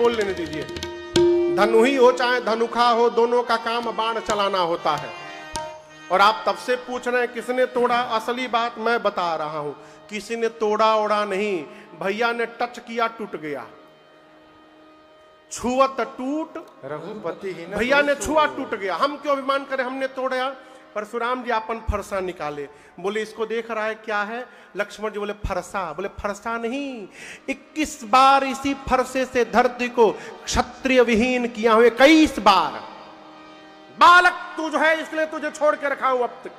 बोल लेने दीजिए। धनु ही हो चाहे धनुखा हो, दोनों का काम बाण चलाना होता है। और आप तब से पूछ रहे हैं किसने तोड़ा, असली बात मैं बता रहा हूं, किसी ने तोड़ा ओड़ा नहीं, भैया ने टच किया टूट गया। छुअत टूट रघुपति ही न भैया ने छुआ टूट गया। हम क्यों अभिमान करें हमने तोड़ा। परशुराम जी अपन फरसा निकाले, बोले इसको देख रहा है क्या है। लक्ष्मण जी बोले फरसा, बोले फरसा नहीं, 21 बार इसी फरसे से धरती को क्षत्रिय विहीन किया हुए, 21 बार। बालक तू जो है इसलिए तुझे छोड़ के रखा हूं अब तक।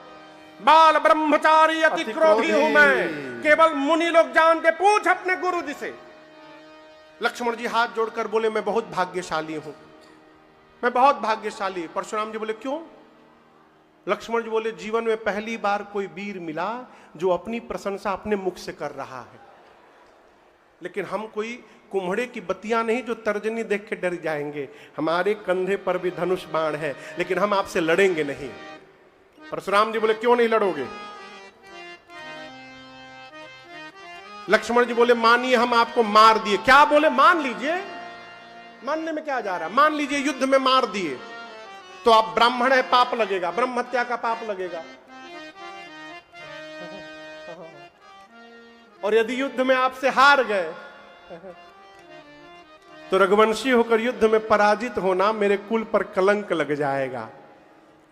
बाल ब्रह्मचारी अति क्रोधी हूं मैं, केवल मुनि लोग जानते, पूछ अपने गुरु जी से। लक्ष्मण जी हाथ जोड़कर बोले मैं बहुत भाग्यशाली हूं, मैं बहुत भाग्यशाली। परशुराम जी बोले क्यों। लक्ष्मण जी बोले जीवन में पहली बार कोई वीर मिला जो अपनी प्रशंसा अपने मुख से कर रहा है। लेकिन हम कोई कुम्हड़े की बत्तियां नहीं जो तर्जनी देख के डर जाएंगे। हमारे कंधे पर भी धनुष बाण है, लेकिन हम आपसे लड़ेंगे नहीं। परशुराम जी बोले क्यों नहीं लड़ोगे। लक्ष्मण जी बोले मानिए हम आपको मार दिए। क्या बोले, मान लीजिए, मानने में क्या जा रहा है, मान लीजिए युद्ध में मार दिए तो आप ब्राह्मण है, पाप लगेगा, ब्रह्म हत्या का पाप लगेगा। और यदि युद्ध में आपसे हार गए तो रघुवंशी होकर युद्ध में पराजित होना मेरे कुल पर कलंक लग जाएगा।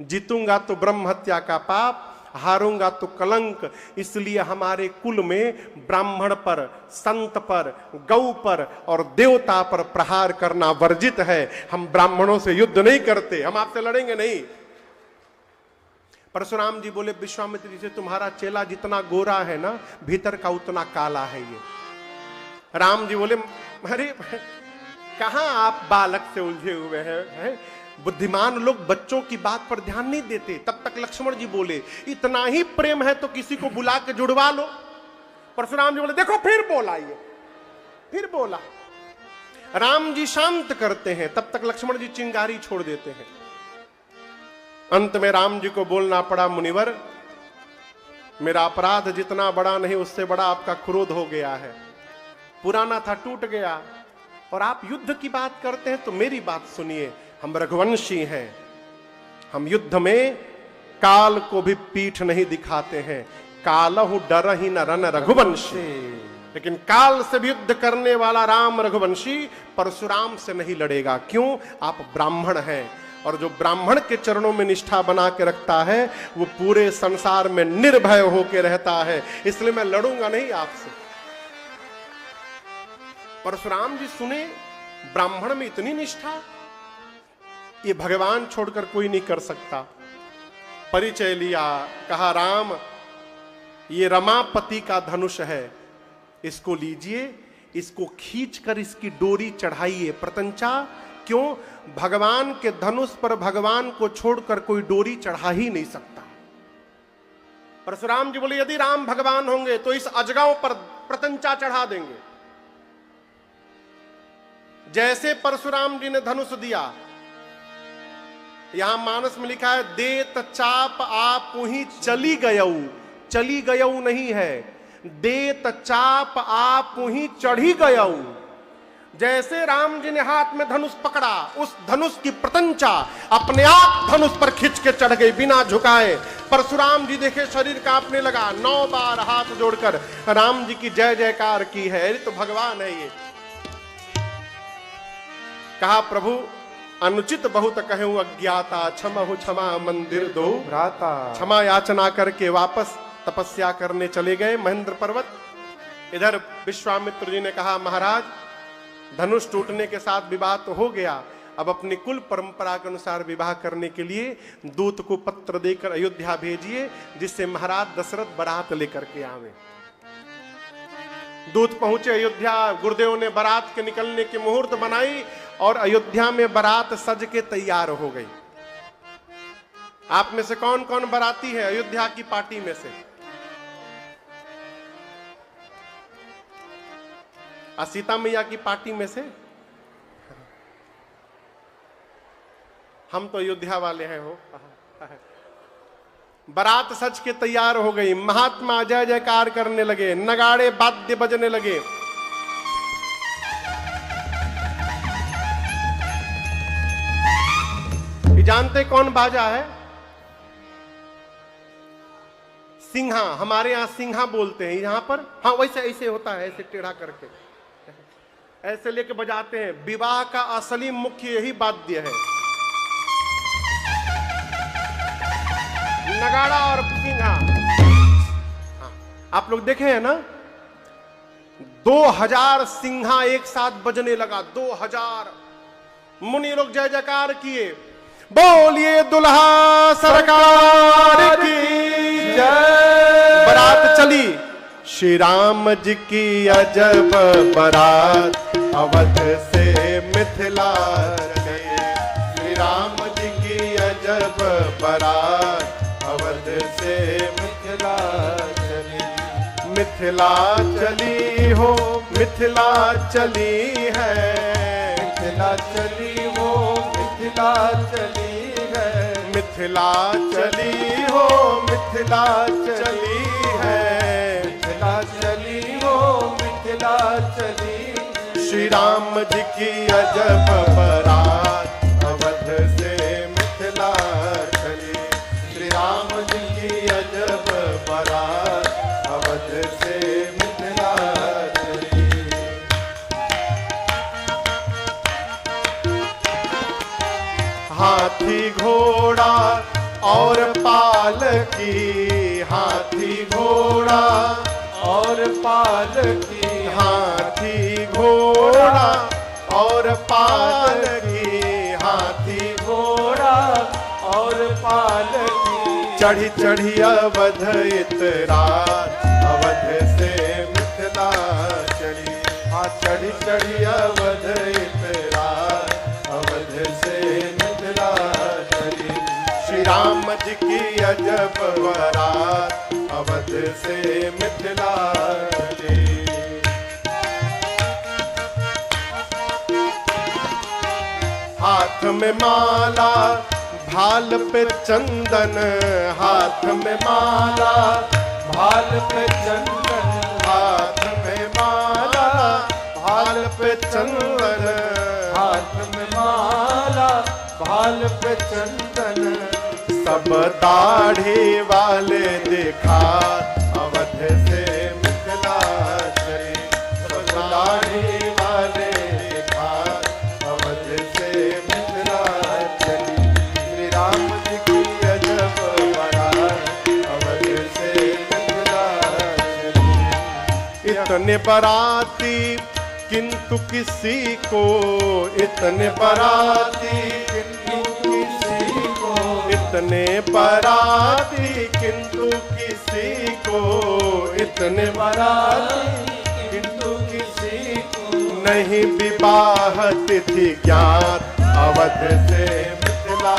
जीतूंगा तो ब्रह्म हत्या का पाप, हारूंगा तो कलंक। इसलिए हमारे कुल में ब्राह्मण पर, संत पर, गौ पर और देवता पर प्रहार करना वर्जित है। हम ब्राह्मणों से युद्ध नहीं करते, हम आपसे लड़ेंगे नहीं। परशुराम जी बोले विश्वामित्र जी से तुम्हारा चेला जितना गोरा है ना, भीतर का उतना काला है ये। राम जी बोले अरे कहां आप बालक से उलझे हुए हैं। बुद्धिमान लोग बच्चों की बात पर ध्यान नहीं देते। तब तक लक्ष्मण जी बोले इतना ही प्रेम है तो किसी को बुला के जुड़वा लो। परशुराम जी बोले देखो फिर बोला ये, फिर बोला। राम जी शांत करते हैं, तब तक लक्ष्मण जी चिंगारी छोड़ देते हैं। अंत में राम जी को बोलना पड़ा मुनिवर मेरा अपराध जितना बड़ा नहीं उससे बड़ा आपका क्रोध हो गया है। पुराना था टूट गया और आप युद्ध की बात करते हैं तो मेरी बात सुनिए। हम रघुवंशी हैं, हम युद्ध में काल को भी पीठ नहीं दिखाते हैं। कालहु डर ही न रन रघुवंशी। लेकिन काल से भी युद्ध करने वाला राम रघुवंशी परशुराम से नहीं लड़ेगा। क्यों, आप ब्राह्मण हैं और जो ब्राह्मण के चरणों में निष्ठा बना के रखता है वो पूरे संसार में निर्भय होकर रहता है। इसलिए मैं लड़ूंगा नहीं आपसे। परशुराम जी सुने ब्राह्मण में इतनी निष्ठा, ये भगवान छोड़कर कोई नहीं कर सकता। परिचय लिया, कहा राम ये रमापति का धनुष है, इसको लीजिए, इसको खींचकर इसकी डोरी चढ़ाइए प्रतंचा। क्यों, भगवान के धनुष पर भगवान को छोड़कर कोई डोरी चढ़ा ही नहीं सकता। परशुराम जी बोले यदि राम भगवान होंगे तो इस अजगांव पर प्रतंचा चढ़ा देंगे। जैसे परशुराम जी ने धनुष दिया, यहां मानस में लिखा है देत चाप आप ही चली गयऊ। चली गयऊ नहीं है, देत चाप आप ही चढ़ी गयऊ। जैसे राम जी ने हाथ में धनुष पकड़ा, उस धनुष की प्रतंचा अपने आप धनुष पर खिंच के चढ़ गई बिना झुकाए। परशुराम जी देखे शरीर कांपने लगा, 9 बार हाथ जोड़कर राम जी की जय जयकार की है। तो भगवान है ये। कहा प्रभु अनुचित बहुत कहूं अज्ञाता, क्षमहु क्षमा मंदिर दो भ्राता। क्षमा याचना करके वापस तपस्या करने चले गए महेंद्र पर्वत। इधर विश्वामित्र जी ने कहा महाराज धनुष टूटने के साथ विवाह तो हो गया, अब अपनी कुल परंपरा के अनुसार विवाह करने के लिए दूत को पत्र देकर अयोध्या भेजिए, जिससे महाराज दशरथ बारात लेकर के आवे। दूत पहुंचे अयोध्या, गुरुदेव ने बारात के निकलने की मुहूर्त बनाई और अयोध्या में बारात सज के तैयार हो गई। आप में से कौन कौन बाराती है अयोध्या की पार्टी में से? सीता मैया की पार्टी में से? हम तो अयोध्या वाले हैं हो। बारात सज के तैयार हो गई, महात्मा जय जयकार करने लगे, नगाड़े वाद्य बजने लगे। जानते कौन बाजा है? सिंहा। हमारे यहां सिंहा बोलते हैं, यहां पर हाँ वैसे ऐसे होता है, ऐसे टेढ़ा करके ऐसे लेके बजाते हैं। विवाह का असली मुख्य यही वाद्य है, नगाड़ा और सिंहा। हाँ, आप लोग देखे हैं ना, 2000 सिंहा एक साथ बजने लगा। 2000 मुनि लोग जय जयकार किए, बोलिए दुल्हा सरकार की जय। बारात चली, श्री राम जी की अजब बारात अवध से मिथिला चले। श्री राम जी की अजब बारात अवध से मिथिला चली। मिथिला चली हो, मिथिला चली है, मिथिला चली हो, मिथिला चली है। मिथिला चली हो, मिथिला चली है, मिथिला चली हो, मिथिला चली। श्री राम जी की अजब बारात अवध से मिथिला चली। श्री राम जी की अजब बारात अवध से मिथिला चली। हाथी घोड़ा और पालकी, हाथी घोड़ा और पालकी। हाथी घोड़ा और पालकी, हाथी घोड़ा और पालकी। चढ़ी चढ़ी अवध इतरात अवध से मिथिला चली। हाँ चढ़ी चढ़ी अवध इतरात अवध से मिथिला चली। श्री राम जी की अजब बारात अवध से मिथिला चली। हाथ में माला भाल पे चंदन, हाथ में माला भाल पे चंदन। हाथ में माला भाल पे चंदन, हाथ में माला भाल पे चंदन। सब दाढ़ी वाले दिखा अवध से मिथिला चली। सब दाढ़ी वाले दिखा अवध से मिथिला चली। श्री राम जी की अजब बारात अवध से मिथिला चली। इतने बाराती किंतु किसी को, इतने बाराती किंतु किसी को, इतने बाराती किंतु किसी को, इतने बाराती किंतु किसी को। नहीं विवाह तिथि ज्ञात अवध से मिथिला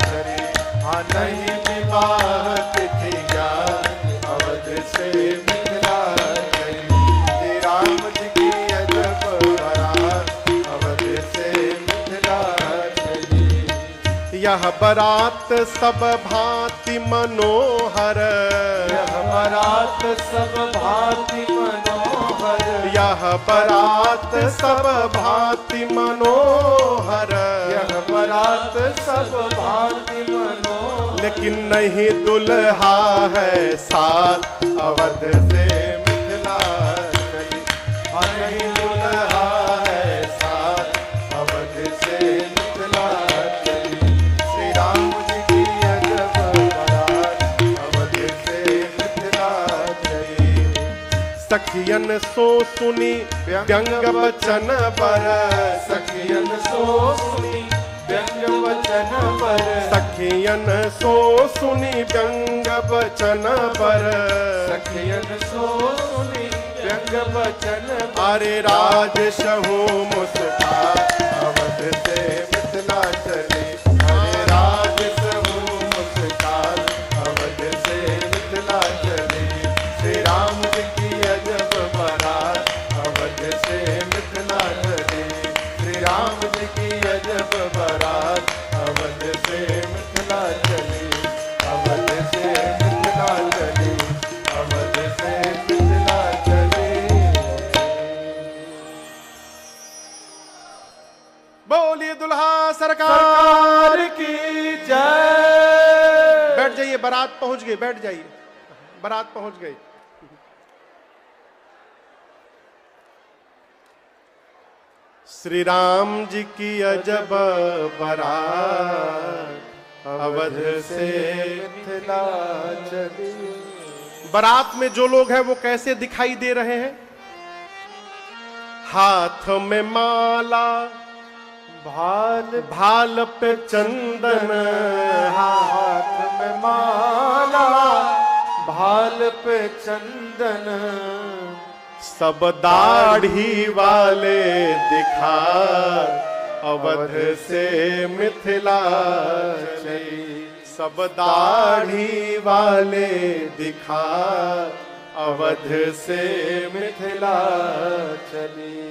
चली। हाँ नहीं विवाह तिथि ज्ञात अवध से मिथिला चली। श्री राम जी की अजब बारात अवध से मिथिला चली। यह बारात सब भांति मनोहर, यह बारात सब भांति मनोहर। यह बारात सब भांति मनोहर, यह बारात सब भांति मनोहर। लेकिन नहीं दुल्हा है साथ अवध से मिथिला चली। नहीं दुल्हा है साथ अवध से मिथिला चली। श्री राम जी की अजब बारात अवध से मिथिला चली। सखियन सो सुनी व्यंग वचन पर, सखियन सो सुनी व्यंग वचन पर। सखियन सो सुनी व्यंग वचन पर, सखियन सो सुनी व्यंग वचन। अरे राज सहु मुस्का अवध से मिथिला चली। अरे राज सहु मुस्का अवध से मिथिला चली। श्री राम जी की अजब बारात अवध से मिथिला चली। श्री राम जी की अजब बारात अवध से मिथिला चली। अवध से मिथिला चली, अवध से मिथिला चली। बोलिए दुल्हा सरकार की जय। बैठ जाइए, बारात पहुंच गई, बैठ जाइए, बारात पहुंच गई। श्री राम जी की अजब बारात, अवध से मिथिला चली। बारात में जो लोग हैं वो कैसे दिखाई दे रहे हैं? हाथ में माला, भाल पे चंदन, हाथ में माला, भाल पे चंदन, सब दाढ़ी वाले दिखा, अवध से मिथिला चली। सब दाढ़ी वाले दिखा, अवध से मिथिला चली।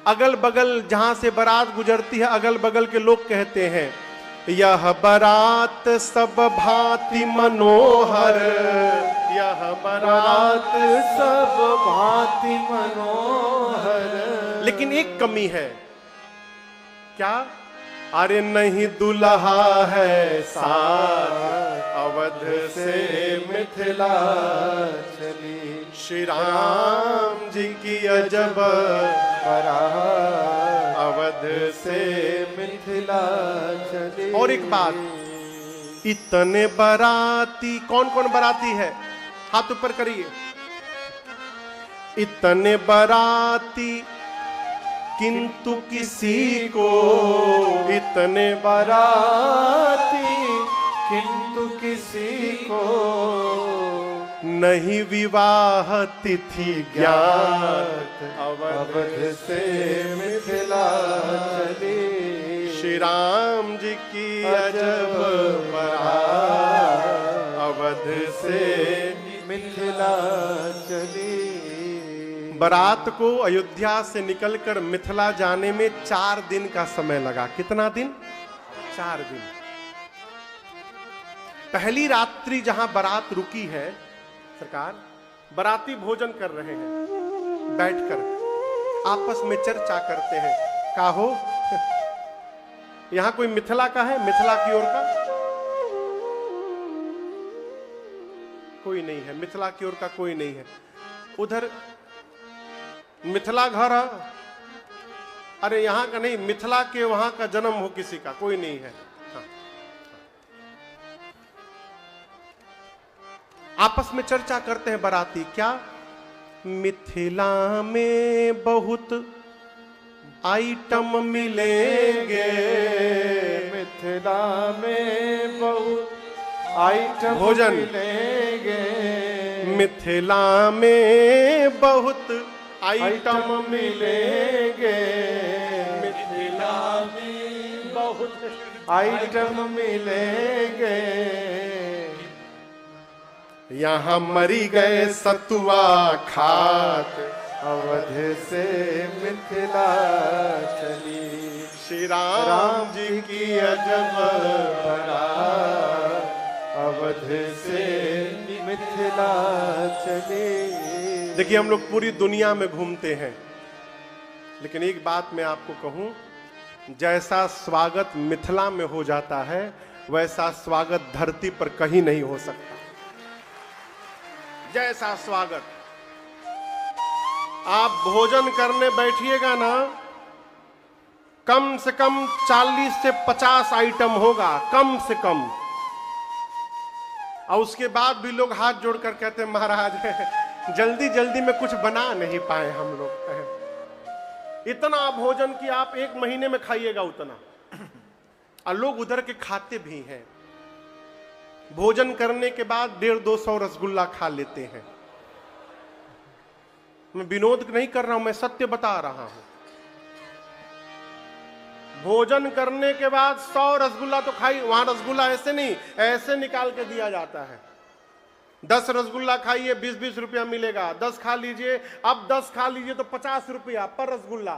अगल बगल जहां से बारात गुजरती है, अगल बगल के लोग कहते हैं, यह बारात सब भांति मनोहर, यह बारात सब भांति मनोहर। लेकिन एक कमी है, क्या? अरे नहीं दुल्हा है साथ, अवध से मिथिला चली। श्री राम जी की अजब बारात, अवध से मिथिला चली। और एक बात, इतने बाराती, कौन कौन बाराती है? हाथ ऊपर करिए। इतने बाराती किंतु किसी को, इतने बाराती किंतु किसी को, नहीं विवाह तिथि ज्ञात, अवध से मिथिला चली। श्री राम जी की अजब बारात, अवध से मिथिला चली। बारात को अयोध्या से निकलकर मिथिला जाने में 4 दिन का समय लगा। कितना दिन? 4 दिन। पहली रात्रि जहां बारात रुकी है सरकार, बाराती भोजन कर रहे हैं, बैठकर आपस में चर्चा करते हैं। का हो यहां कोई मिथिला का है? मिथिला की ओर का कोई नहीं है, मिथिला की ओर का कोई नहीं है। उधर मिथिला घर है, अरे यहां का नहीं, मिथिला के वहां का जन्म हो किसी का, कोई नहीं है। हाँ। आपस में चर्चा करते हैं बाराती, क्या? मिथिला में बहुत आइटम मिलेंगे, मिथिला में बहुत आइटम भोजन मिलेंगे, मिथिला में बहुत आइटम मिलेंगे, मिथिला में बहुत आइटम मिलेंगे। यहाँ मरी गए सतुआ खात, अवध से मिथिला चली। श्री राम जी की अजब बारात, अवध से मिथिला चली। देखिए, हम लोग पूरी दुनिया में घूमते हैं, लेकिन एक बात मैं आपको कहूं, जैसा स्वागत मिथिला में हो जाता है, वैसा स्वागत धरती पर कहीं नहीं हो सकता। जैसा स्वागत, आप भोजन करने बैठिएगा ना, कम से कम 40 से 50 आइटम होगा, कम से कम। और उसके बाद भी लोग हाथ जोड़कर कहते हैं, महाराज जल्दी जल्दी में कुछ बना नहीं पाए हम लोग। इतना भोजन कि आप 1 महीने में खाइएगा उतना। और लोग उधर के खाते भी हैं, भोजन करने के बाद 150-200 रसगुल्ला खा लेते हैं। मैं विनोद नहीं कर रहा हूं, मैं सत्य बता रहा हूं। भोजन करने के बाद 100 रसगुल्ला तो खाई, वहां रसगुल्ला ऐसे नहीं, ऐसे निकाल के दिया जाता है। 10 रसगुल्ला खाइए 20-20 रुपया मिलेगा, 10 खा लीजिए, अब 10 खा लीजिए तो 50 रुपया पर रसगुल्ला,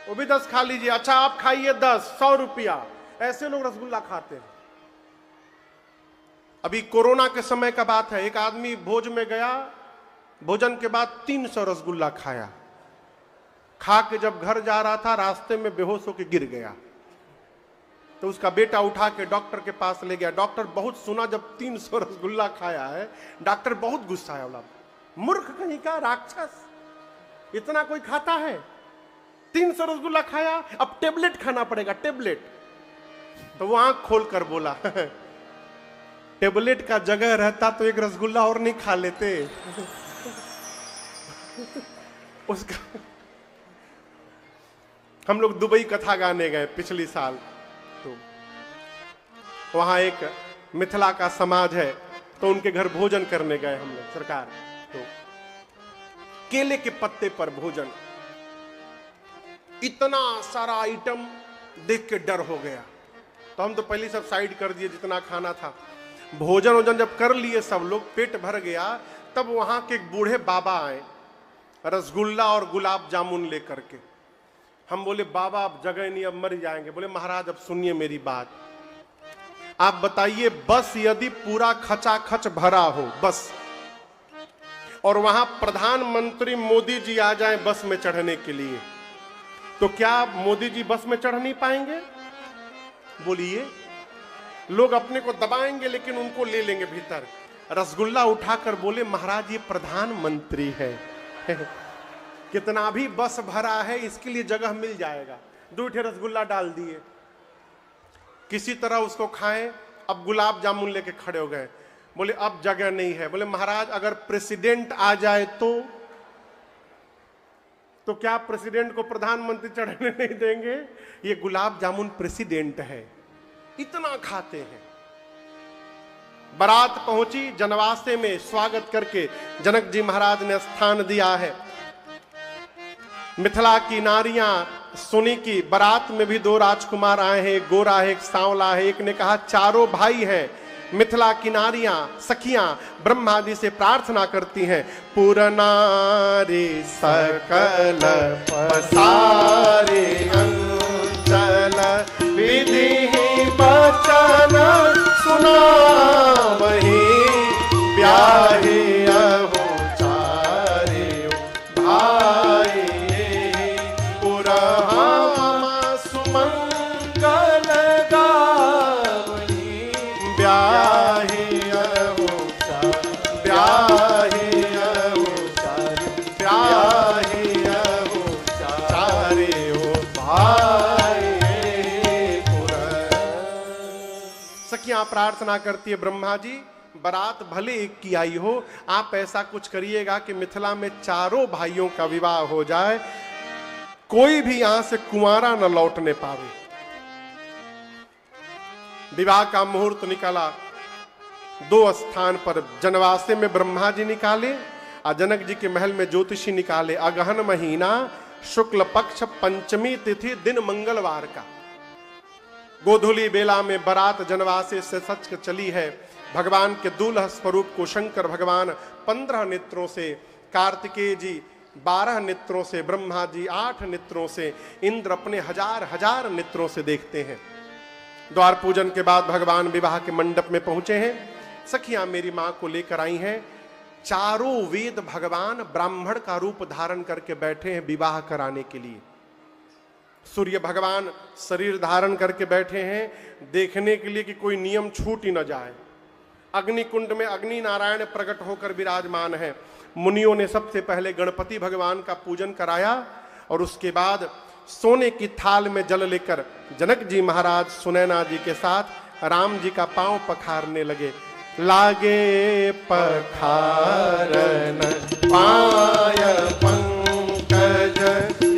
वो भी 10 खा लीजिए, अच्छा आप खाइए 10, 100 रुपया। ऐसे लोग रसगुल्ला खाते हैं। अभी कोरोना के समय का बात है, एक आदमी भोज में गया, भोजन के बाद 300 रसगुल्ला खाया। खा के जब घर जा रहा था रास्ते में बेहोश होकर गिर गया। तो उसका बेटा उठा के डॉक्टर के पास ले गया। डॉक्टर बहुत सुना जब 300 रसगुल्ला खाया है, डॉक्टर बहुत गुस्सा है, बोला मूर्ख कहीं का, राक्षस, इतना कोई खाता है? 300 रसगुल्ला खाया, अब टेबलेट खाना पड़ेगा, टेबलेट। तो वो आंख खोल कर बोला टेबलेट का जगह रहता तो एक रसगुल्ला और नहीं खा लेते। उसका हम लोग दुबई कथा गाने गए पिछली साल, तो वहां एक मिथिला का समाज है, तो उनके घर भोजन करने गए हम लोग सरकार। तो केले के पत्ते पर भोजन, इतना सारा आइटम देख के डर हो गया। तो हम तो पहले सब साइड कर दिए जितना खाना था। भोजन वोजन जब कर लिए सब लोग, पेट भर गया, तब वहां के एक बूढ़े बाबा आए रसगुल्ला और गुलाब जामुन लेकर के। हम बोले बाबा अब जगह नहीं, अब मर जाएंगे। बोले महाराज अब सुनिए मेरी बात, आप बताइए बस यदि पूरा खचाखच भरा हो बस, और वहां प्रधानमंत्री मोदी जी आ जाएं बस में चढ़ने के लिए, तो क्या मोदी जी बस में चढ़ नहीं पाएंगे? बोलिए। लोग अपने को दबाएंगे लेकिन उनको ले लेंगे भीतर। रसगुल्ला उठाकर बोले महाराज ये प्रधानमंत्री है कितना भी बस भरा है, इसके लिए जगह मिल जाएगा। 2 रसगुल्ला डाल दिए, किसी तरह उसको खाएं। अब गुलाब जामुन लेके खड़े हो गए, बोले अब जगह नहीं है। बोले महाराज अगर प्रेसिडेंट आ जाए तो क्या प्रेसिडेंट को प्रधानमंत्री चढ़ने नहीं देंगे? ये गुलाब जामुन प्रेसिडेंट है, इतना खाते हैं। बारात पहुंची, जनवासे में स्वागत करके जनक जी महाराज ने स्थान दिया है। मिथिला की नारियां सुनी कि बारात में भी 2 राजकुमार आए हैं, एक गोरा है एक सांवला है। एक ने कहा चारों भाई हैं। मिथिला की नारियां सखियां ब्रह्मा जी से प्रार्थना करती हैं, पुरनारी सकल पसारे अंचल विधि बचन सुना वही ब्याहे अहो चारे भाई पुरहामा सुमंगल गावही ब्याहे अहो ब्याहे अहो ब्याहे अहो चारे हो भाई। सखियां प्रार्थना करती है ब्रह्मा जी बारात भले एक की आई हो, आप ऐसा कुछ करिएगा कि मिथिला में चारों भाइयों का विवाह हो जाए, कोई भी यहां से कुंवारा न लौटने पावे। विवाह का मुहूर्त निकाला 2 स्थान पर, जनवासे में ब्रह्मा जी निकाले और जनक जी के महल में ज्योतिषी निकाले। अगहन महीना शुक्ल पक्ष पंचमी तिथि दिन मंगलवार का गोधूली बेला में बारात जनवासे से सच चली है। भगवान के दूल्हा स्वरूप को शंकर भगवान 15 नेत्रों से, कार्तिकेय जी 12 नेत्रों से, ब्रह्मा जी 8 नेत्रों से, इंद्र अपने 1000 नेत्रों से देखते हैं। द्वार पूजन के बाद भगवान विवाह के मंडप में पहुंचे हैं। सखियां मेरी मां को लेकर आई हैं। चारों वेद भगवान ब्राह्मण का रूप धारण करके बैठे हैं विवाह कराने के लिए। सूर्य भगवान शरीर धारण करके बैठे हैं देखने के लिए कि कोई नियम छूट ही न जाए। अग्निकुंड में अग्नि नारायण प्रकट होकर विराजमान है। मुनियों ने सबसे पहले गणपति भगवान का पूजन कराया और उसके बाद सोने की थाल में जल लेकर जनक जी महाराज सुनैना जी के साथ राम जी का पांव पखारने लगे। लागे पखारन पाय पंकज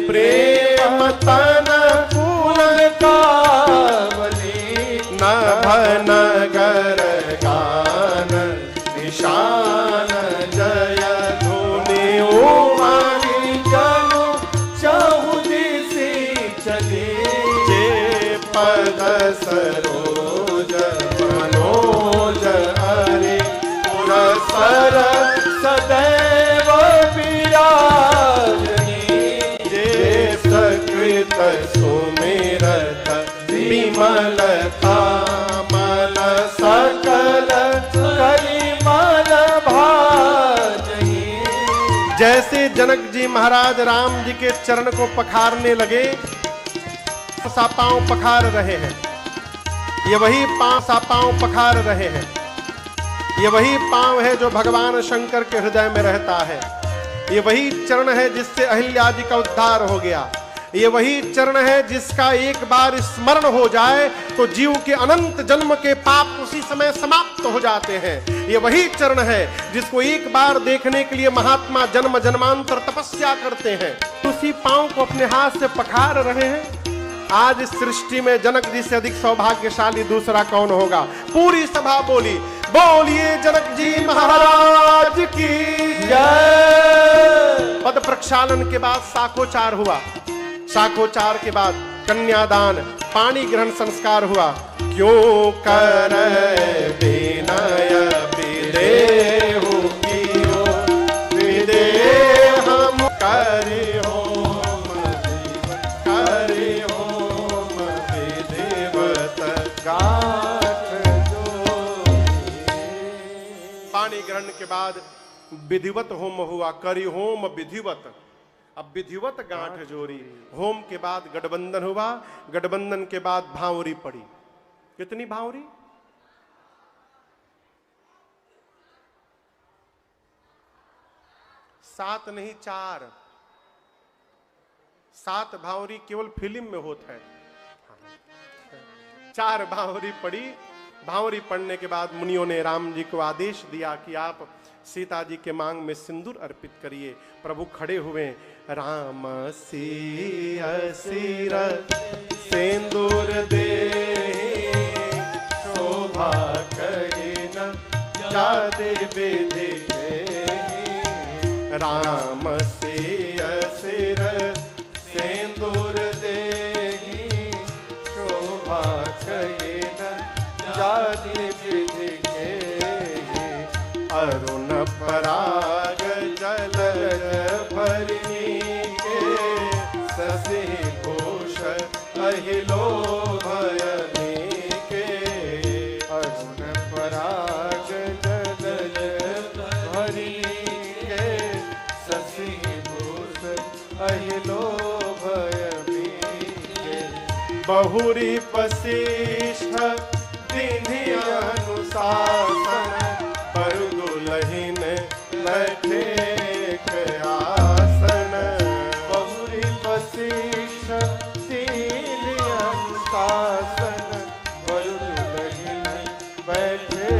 प्रेम तन फूल कावली नभ नगर गान निशान जय धुनि उमरि जनु चहुदिसि चले जे पद सरोज मनोज हरि पुरसर सदैव विराजनी जे सकृत सुमिरत विमलता मन सकल कलिमल भाजनी। जैसे जनक जी महाराज राम जी के चरण को पखारने लगे, सा पांव पखार रहे हैं, ये वही पांव सा पांव पखार रहे हैं, ये वही पांव है जो भगवान शंकर के हृदय में रहता है, ये वही चरण है जिससे अहिल्या जी का उद्धार हो गया, ये वही चरण है जिसका एक बार स्मरण हो जाए तो जीव के अनंत जन्म के पाप उसी समय समाप्त हो जाते हैं। ये वही चरण है जिसको एक बार देखने के लिए महात्मा जन्म जन्मांतर तपस्या करते हैं। उसी पांव को अपने हाथ से पखार रहे हैं। आज इस सृष्टि में जनक जी से अधिक सौभाग्यशाली दूसरा कौन होगा? पूरी सभा बोली, बोलिए जनक जी महाराज की जय। पद प्रक्षालन के बाद शाखोचार हुआ, शाखोचार के बाद कन्यादान, पानी ग्रहण संस्कार हुआ। क्यों कर विनय विदेहु कियो, विदेह हम करि होम विधिवत गाठ जोड़ी। पानी ग्रहण के बाद विधिवत होम हुआ, करि होम विधिवत। अब विधिवत गांठ जोड़ी, होम के बाद गठबंधन हुआ, गठबंधन के बाद भावरी पड़ी। कितनी भावरी? 7 नहीं 4। 7 भावरी केवल फिल्म में होता है, 4 भावरी पड़ी। भावरी पड़ने के बाद मुनियों ने राम जी को आदेश दिया कि आप सीता जी के मांग में सिंदूर अर्पित करिए। प्रभु खड़े हुए, राम सिय सिर सिंदूर दे, शोभा कही न जादे विधि के। राम सिय सिर सिंदूर दे, शोभा कही न जादे विधि के। अरुण पराग जल भरनी के, शशि घोष अहिलो भयनी के। अरुण पराग जल भरनी के, शशि घोष अहिलो भयनी के। बहुरी वशिष्ठ दीन्हि अनुशासन, पर दुलहिन बैठे आसन। बहुरी वशिष्ठ दीन्हि अनुशासन, पर दुलहिन बैठे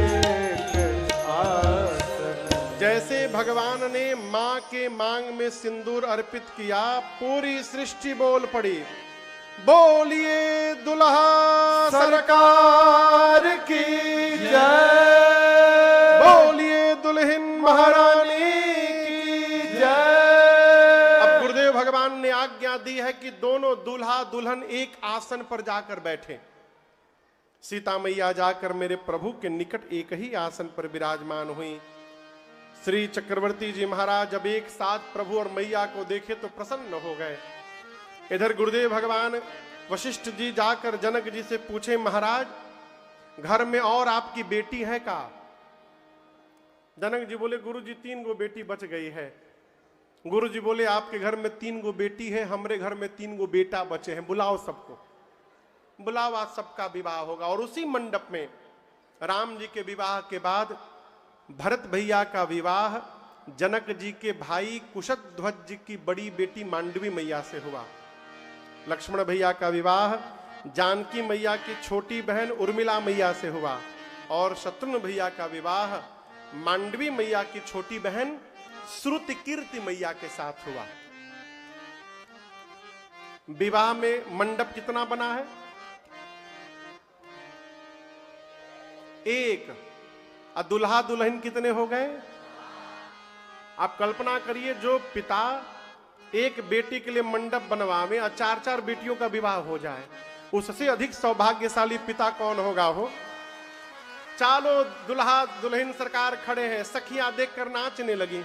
आसन। जैसे भगवान ने मां के मांग में सिंदूर अर्पित किया, पूरी सृष्टि बोल पड़ी, बोलिए दुल्हा सरकार की जय, बोलिए दुल्हन महारानी की जय। अब गुरुदेव भगवान ने आज्ञा दी है कि दोनों दूल्हा दुल्हन एक आसन पर जाकर बैठे। सीता मैया जाकर मेरे प्रभु के निकट एक ही आसन पर विराजमान हुई। श्री चक्रवर्ती जी महाराज जब एक साथ प्रभु और मैया को देखे तो प्रसन्न हो गए। इधर गुरुदेव भगवान वशिष्ठ जी जाकर जनक जी से पूछे, महाराज घर में और आपकी बेटी है का? जनक जी बोले, गुरु जी 3 गो बेटी बच गई है। गुरु जी बोले, आपके घर में 3 गो बेटी है, हमारे घर में 3 गो बेटा बचे हैं, बुलाओ सबको, बुलाओ, आज सबका विवाह होगा। और उसी मंडप में राम जी के विवाह के बाद भरत भैया का विवाह जनक जी के भाई कुशध्वज जी की बड़ी बेटी मांडवी मैया से हुआ। लक्ष्मण भैया का विवाह जानकी मैया की छोटी बहन उर्मिला मैया से हुआ। और शत्रुघ्न भैया का विवाह मांडवी मैया की छोटी बहन श्रुति कीर्ति मैया के साथ हुआ। विवाह में मंडप कितना बना है? 1। और दुल्हा दुल्हन कितने हो गए? आप कल्पना करिए, जो पिता एक बेटी के लिए मंडप बनवावे और 4-4 बेटियों का विवाह हो जाए, उससे अधिक सौभाग्यशाली पिता कौन होगा हो? चालो दुल्हा दुल्हन सरकार खड़े हैं, सखियां देखकर नाचने लगी।